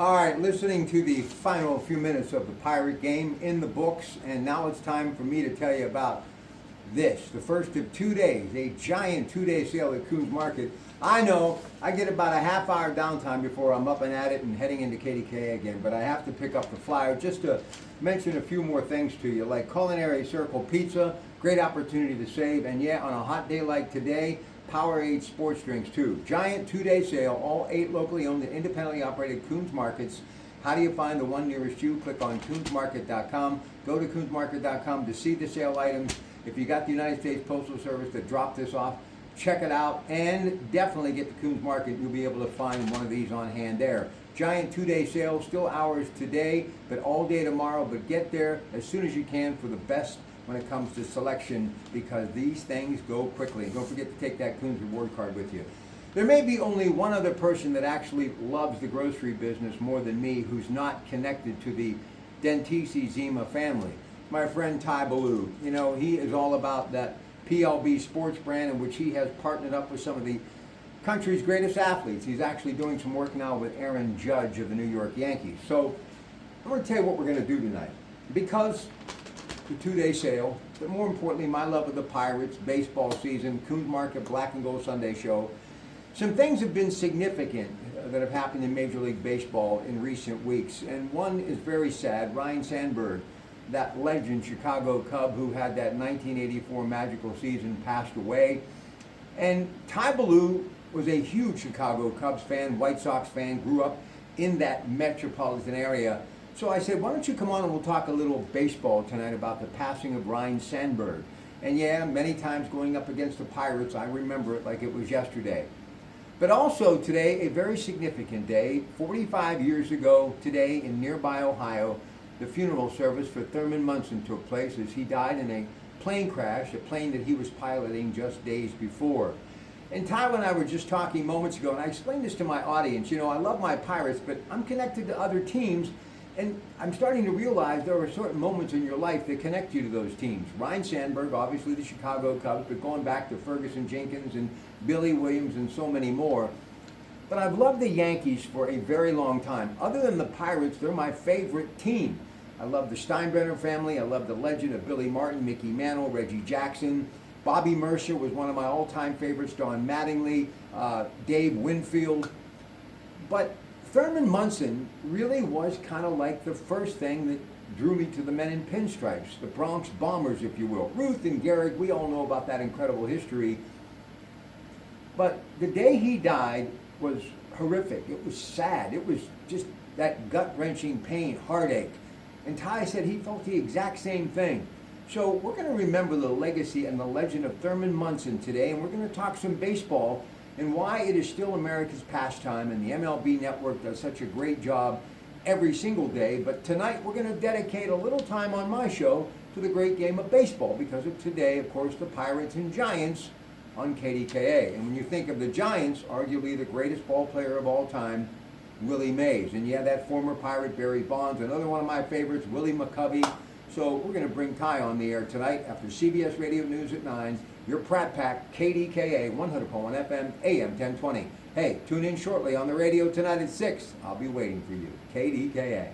All right, listening to the final few minutes of the Pirate game in the books, and now it's time for me to tell you about this, the first of 2 days, a giant 2-day sale at Coons Market. I know I get about a half hour downtime before I'm up and at it and heading into KDKA again, but I have to pick up the flyer just to mention a few more things to you, like Culinary Circle Pizza, great opportunity to save, and yeah, on a hot day like today, Powerade sports drinks too. Giant 2-day sale, all 8 locally owned and independently operated Coons Markets. How do you find the one nearest you? Click on coonsmarket.com. Go to coonsmarket.com to see the sale items. If you got the United States Postal Service to drop this off, check it out, and definitely get to Coons Market. You'll be able to find one of these on hand there. Giant 2-day sale, still hours today, but all day tomorrow. But get there as soon as you can for the best when it comes to selection, because these things go quickly. Don't forget to take that Coons reward card with you. There may be only one other person that actually loves the grocery business more than me who's not connected to the Dentisi Zima family. My friend Ty Ballou. You know, he is all about that PLB sports brand in which he has partnered up with some of the country's greatest athletes. He's actually doing some work now with Aaron Judge of the New York Yankees. So I'm going to tell you what we're going to do tonight. Because the 2-day sale, but more importantly, my love of the Pirates, baseball season, Coons Market Black and Gold Sunday show. Some things have been significant that have happened in Major League Baseball in recent weeks, and one is very sad. Ryne Sandberg, that legend Chicago Cub who had that 1984 magical season, passed away. And Ty Ballou was a huge Chicago Cubs fan, White Sox fan, grew up in that metropolitan area. So I said, why don't you come on and we'll talk a little baseball tonight about the passing of Ryne Sandberg. And yeah, many times going up against the Pirates, I remember it like it was yesterday. But also today, a very significant day. 45 years ago today in nearby Ohio, the funeral service for Thurman Munson took place as he died in a plane crash, a plane that he was piloting just days before. And Tyler and I were just talking moments ago, and I explained this to my audience. You know, I love my Pirates, but I'm connected to other teams. And I'm starting to realize there are certain moments in your life that connect you to those teams. Ryne Sandberg, obviously the Chicago Cubs, but going back to Ferguson Jenkins and Billy Williams and so many more. But I've loved the Yankees for a very long time. Other than the Pirates, they're my favorite team. I love the Steinbrenner family. I love the legend of Billy Martin, Mickey Mantle, Reggie Jackson. Bobby Mercer was one of my all-time favorites, Don Mattingly, Dave Winfield. But Thurman Munson really was kind of like the first thing that drew me to the men in pinstripes, the Bronx Bombers, if you will. Ruth and Gehrig, we all know about that incredible history. But the day he died was horrific. It was sad. It was just that gut-wrenching pain, heartache. And Ty said he felt the exact same thing. So we're going to remember the legacy and the legend of Thurman Munson today, and we're going to talk some baseball and why it is still America's pastime, and the MLB Network does such a great job every single day. But tonight we're going to dedicate a little time on my show to the great game of baseball because of today, of course, the Pirates and Giants on KDKA. And when you think of the Giants, arguably the greatest ball player of all time, Willie Mays. And yeah, that former Pirate Barry Bonds, another one of my favorites, Willie McCovey. So we're going to bring Ty on the air tonight after CBS Radio News at 9. Your Pratt Pack, KDKA, 100.1 FM, AM 1020. Hey, tune in shortly on the radio tonight at 6. I'll be waiting for you. KDKA.